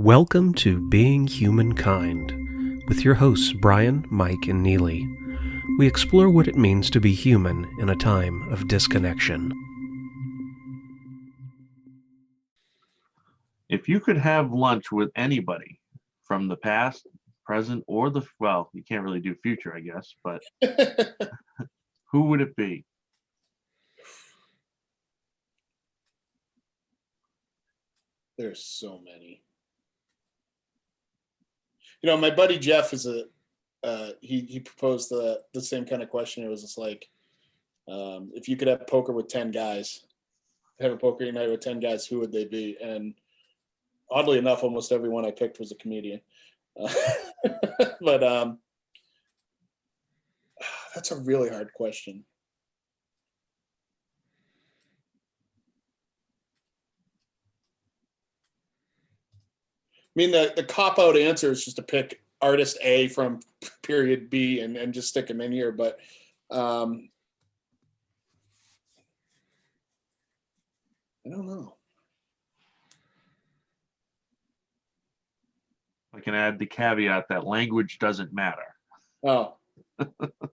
Welcome to Being Humankind, with your hosts Brian, Mike, and Neely. We explore what it means to be human in a time of disconnection. If you could have lunch with anybody from the past, present, or well, you can't really do future, I guess, but who would it be? There's so many. You know, my buddy Jeff is he proposed the same kind of question. It was just like, if you could have poker with 10 guys, have a poker night with 10 guys, who would they be? And oddly enough, almost everyone I picked was a comedian. But that's a really hard question. I mean, the cop-out answer is just to pick artist A from period B and just stick him in here. But I don't know. I can add the caveat that language doesn't matter. Oh.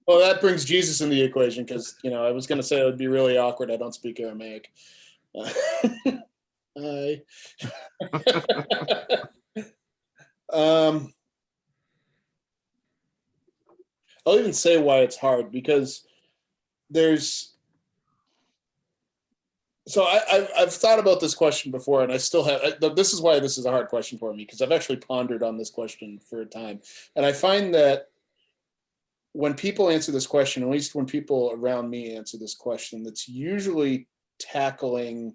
Well, that brings Jesus in the equation because, you know, I was going to say it would be really awkward. I don't speak Aramaic. I'll even say why it's hard, because I've thought about this question before, and I still have. This is why this is a hard question for me, because I've actually pondered on this question for a time, and I find that when people answer this question, at least when people around me answer this question, that's usually tackling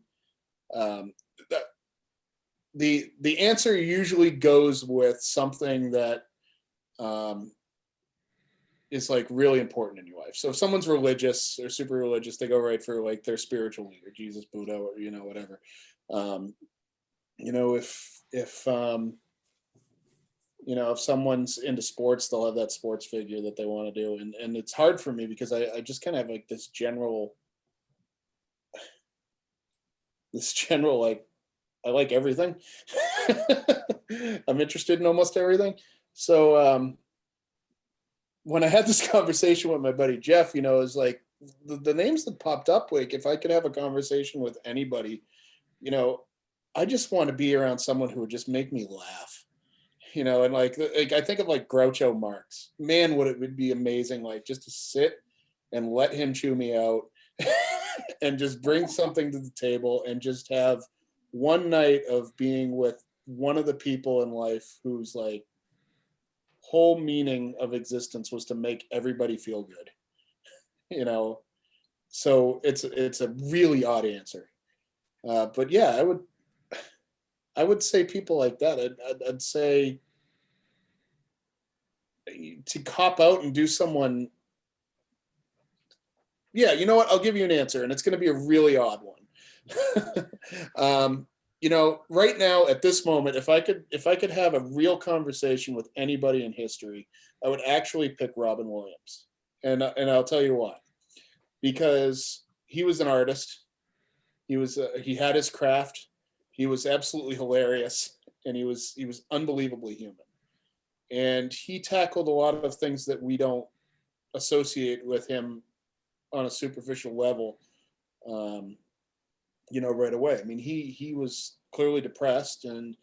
the answer usually goes with something that is like really important in your life. So if someone's religious or super religious, they go right for like their spiritual leader, Jesus, Buddha, or, you know, whatever. You know, if you know, if someone's into sports, they'll have that sports figure that they want to do. And it's hard for me because I just kind of have like this general, like, I like everything. I'm interested in almost everything. So when I had this conversation with my buddy Jeff, you know, it was like the names that popped up, like if I could have a conversation with anybody, you know, I just want to be around someone who would just make me laugh. You know, and like I think of like Groucho Marx. Man, would be amazing, like just to sit and let him chew me out and just bring something to the table and just have one night of being with one of the people in life whose like whole meaning of existence was to make everybody feel good. You know, so it's a really odd answer, but yeah, I would say people like that. I'd say to cop out and do someone. Yeah, you know what? I'll give you an answer, and it's going to be a really odd one. You know, right now at this moment, if I could have a real conversation with anybody in history, I would actually pick Robin Williams, and I'll tell you why. Because he was an artist, he had his craft, he was absolutely hilarious, and he was unbelievably human, and he tackled a lot of things that we don't associate with him on a superficial level. You know, right away. I mean, he was clearly depressed and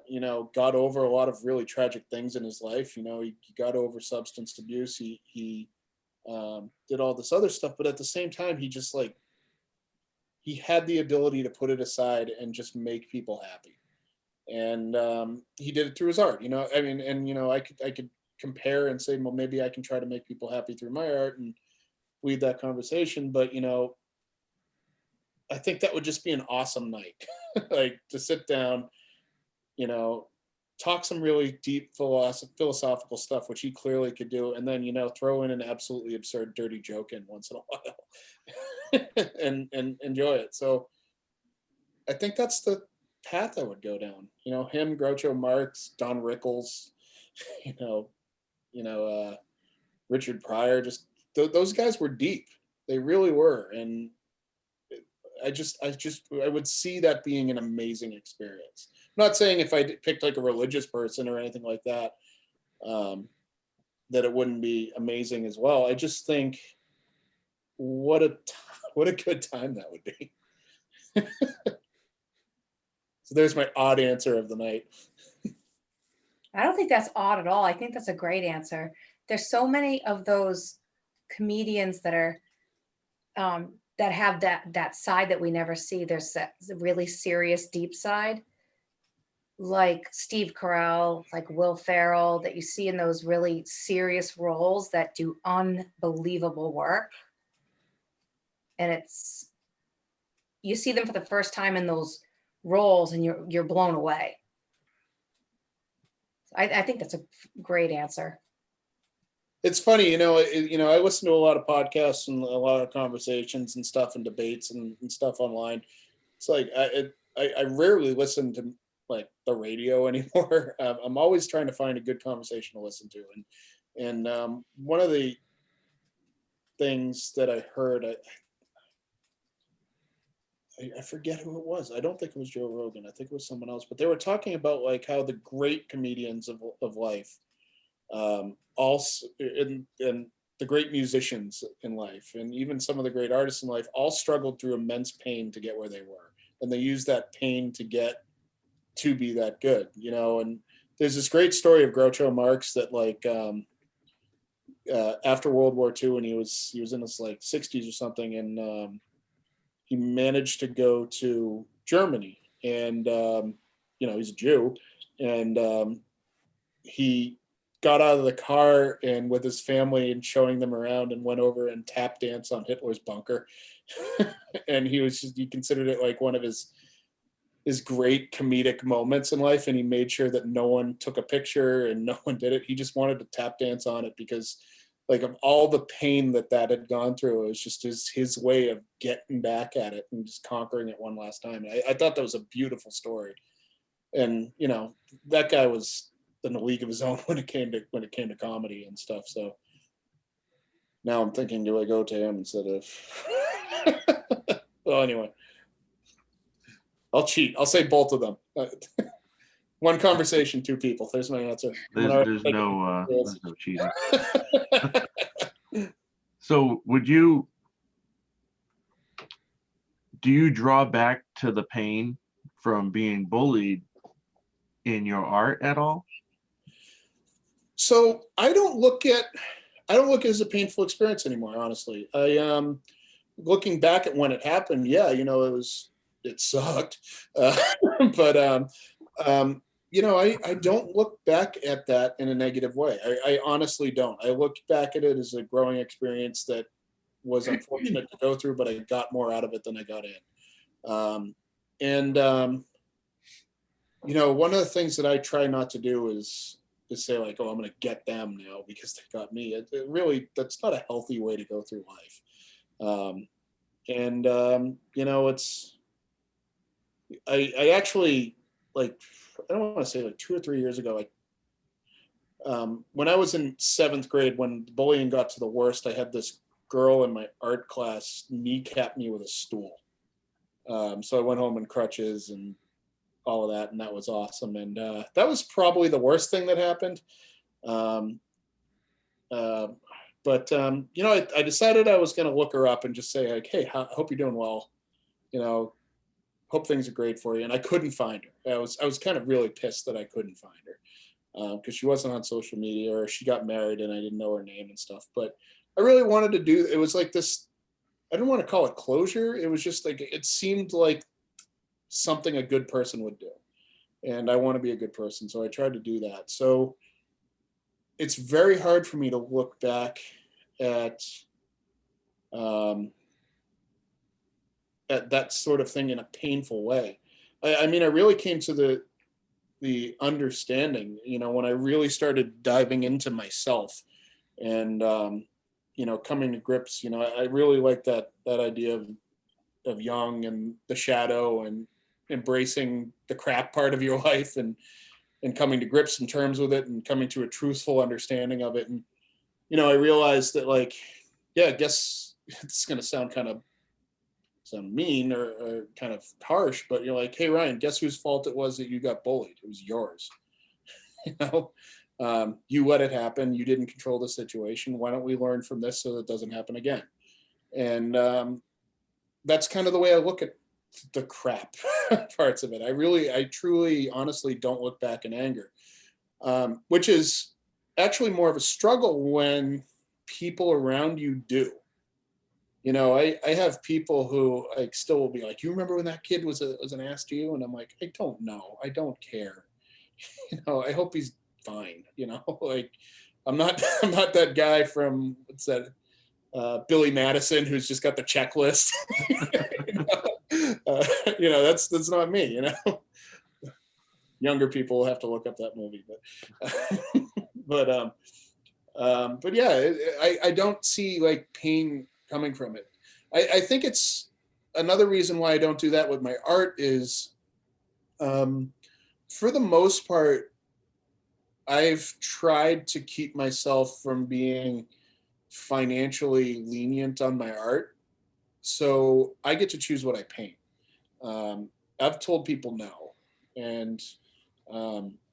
you know, got over a lot of really tragic things in his life. You know, he got over substance abuse. He did all this other stuff, but at the same time, he just like he had the ability to put it aside and just make people happy. And he did it through his art. You know, I mean, and you know, I could compare and say, well, maybe I can try to make people happy through my art and lead that conversation. But you know, I think that would just be an awesome night, like to sit down, you know, talk some really deep philosophical stuff, which he clearly could do, and then, you know, throw in an absolutely absurd, dirty joke in once in a while, and enjoy it. So I think that's the path I would go down. You know, him, Groucho Marx, Don Rickles, you know, Richard Pryor. Just those guys were deep. They really were, and I would see that being an amazing experience. I'm not saying if I picked like a religious person or anything like that, that it wouldn't be amazing as well. I just think what a what a good time that would be. So there's my odd answer of the night. I don't think that's odd at all. I think that's a great answer. There's so many of those comedians that are that have that side that we never see. There's that really serious, deep side, like Steve Carell, like Will Ferrell, that you see in those really serious roles that do unbelievable work. And it's, you see them for the first time in those roles and you're blown away. I think that's a great answer. It's funny, I listen to a lot of podcasts and a lot of conversations and stuff and debates and stuff online. It's like I rarely listen to like the radio anymore. I'm always trying to find a good conversation to listen to, and one of the things that I heard, I forget who it was. I don't think it was Joe Rogan. I think it was someone else. But they were talking about like how the great comedians of life, also and the great musicians in life, and even some of the great artists in life, all struggled through immense pain to get where they were, and they used that pain to get to be that good, And there's this great story of Groucho Marx that like after World War II, when he was in his like 60s or something, and he managed to go to Germany, and he's a Jew, and he got out of the car and with his family and showing them around, and went over and tap dance on Hitler's bunker. And he considered it like one of his great comedic moments in life, and he made sure that no one took a picture and no one did it. He just wanted to tap dance on it because like of all the pain that had gone through, it was just his way of getting back at it and just conquering it one last time. I thought that was a beautiful story. And, that guy was in a league of his own when it came to comedy and stuff. So now I'm thinking, do I go to him instead of, well, anyway, I'll cheat. I'll say both of them. One conversation, two people. There's my answer. There's no cheating. So do you draw back to the pain from being bullied in your art at all? So I don't look at it as a painful experience anymore, honestly. I looking back at when it happened, yeah, it sucked. But I don't look back at that in a negative way. I honestly don't. I look back at it as a growing experience that was unfortunate to go through, but I got more out of it than I got in. One of the things that I try not to do is say like, oh, I'm going to get them now because they got me. It really, that's not a healthy way to go through life. It's, I actually, like, I don't want to say like 2 or 3 years ago, when I was in 7th grade, when bullying got to the worst, I had this girl in my art class kneecap me with a stool. So I went home in crutches and all of that, and that was awesome. And that was probably the worst thing that happened. I decided I was going to look her up and just say like, hey, I hope you're doing well. Hope things are great for you. And I couldn't find her. I was kind of really pissed that I couldn't find her because she wasn't on social media, or she got married and I didn't know her name and stuff. But I really wanted to do, it was like this, I didn't want to call it closure. It was just like, it seemed like something a good person would do. And I want to be a good person. So I tried to do that. So it's very hard for me to look back at that sort of thing in a painful way. I mean, I really came to the understanding, when I really started diving into myself and, coming to grips, I really like that idea of Jung and the shadow and embracing the crap part of your life and coming to grips in terms with it and coming to a truthful understanding of it. And, I realized that like, yeah, I guess it's going to sound kind of sound mean or kind of harsh, but you're like, hey, Ryan, guess whose fault it was that you got bullied? It was yours. You know, you let it happen. You didn't control the situation. Why don't we learn from this so that it doesn't happen again? And that's kind of the way I look at the crap parts of it. I truly, honestly don't look back in anger, which is actually more of a struggle when people around you do. You know, I have people who like still will be like, you remember when that kid was an ass to you? And I'm like, I don't know. I don't care. You know, I hope he's fine. You know, like I'm not that guy from what's that Billy Madison who's just got the checklist. You know, that's not me. You know, younger people will have to look up that movie, but yeah, I don't see like pain coming from it. I think it's another reason why I don't do that with my art is, for the most part, I've tried to keep myself from being financially lenient on my art. So I get to choose what I paint. I've told people no. And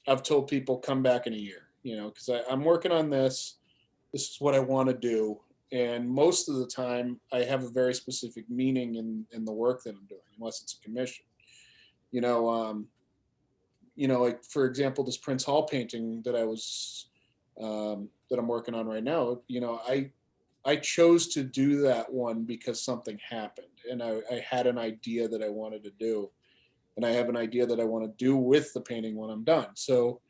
I've told people come back in a year, you know, because I'm working on this. This is what I want to do. And most of the time I have a very specific meaning in the work that I'm doing, unless it's a commission. You know, like for example, this Prince Hall painting that that I'm working on right now, you know, I chose to do that one because something happened and I had an idea that I wanted to do, and I have an idea that I want to do with the painting when I'm done. So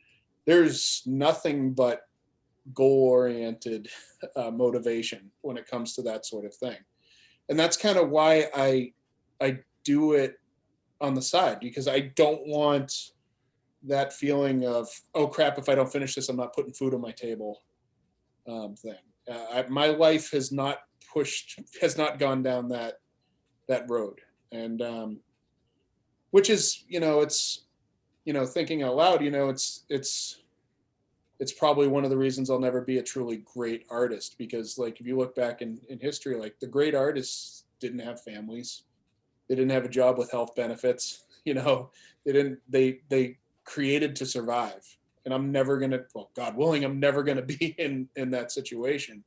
there's nothing but goal-oriented motivation when it comes to that sort of thing. And that's kind of why I do it on the side, because I don't want that feeling of, oh crap, if I don't finish this, I'm not putting food on my table thing. My life has not gone down that road. And which is, you know, it's, you know, thinking out loud, you know, it's probably one of the reasons I'll never be a truly great artist, because like if you look back in history, like the great artists didn't have families, they didn't have a job with health benefits, you know, they created to survive. And I'm never gonna, well, God willing, I'm never gonna be in that situation.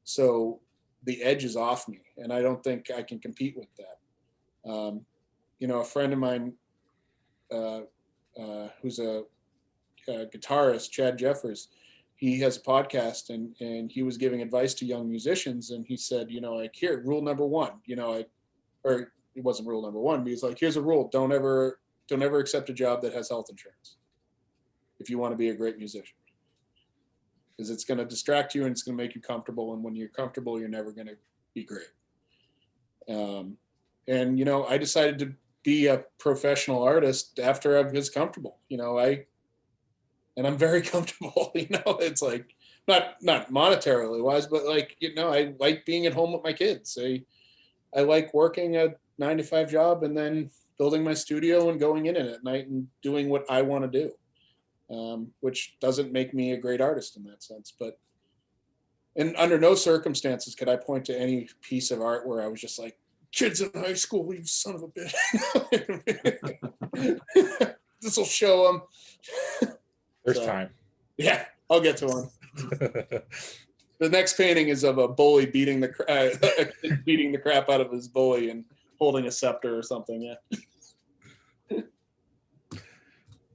So the edge is off me, and I don't think I can compete with that. You know, a friend of mine who's a guitarist, Chad Jeffers, he has a podcast, and he was giving advice to young musicians, and he said, you know, like, here, rule number one, you know, or it wasn't rule number one, but he's like, here's a rule: don't ever accept a job that has health insurance if you want to be a great musician, because it's going to distract you and it's going to make you comfortable, and when you're comfortable, you're never going to be great. And you know, I decided to be a professional artist after I was comfortable, you know, and I'm very comfortable, you know, it's like not monetarily wise, but like, you know, I like being at home with my kids. I like working a 9-to-5 job and then building my studio and going in it at night and doing what I want to do. Which doesn't make me a great artist in that sense, but and under no circumstances could I point to any piece of art where I was just like, kids in high school, you son of a bitch. This will show them. There's time. Yeah, I'll get to one. The next painting is of a bully beating the crap out of his bully and holding a scepter or something. Yeah.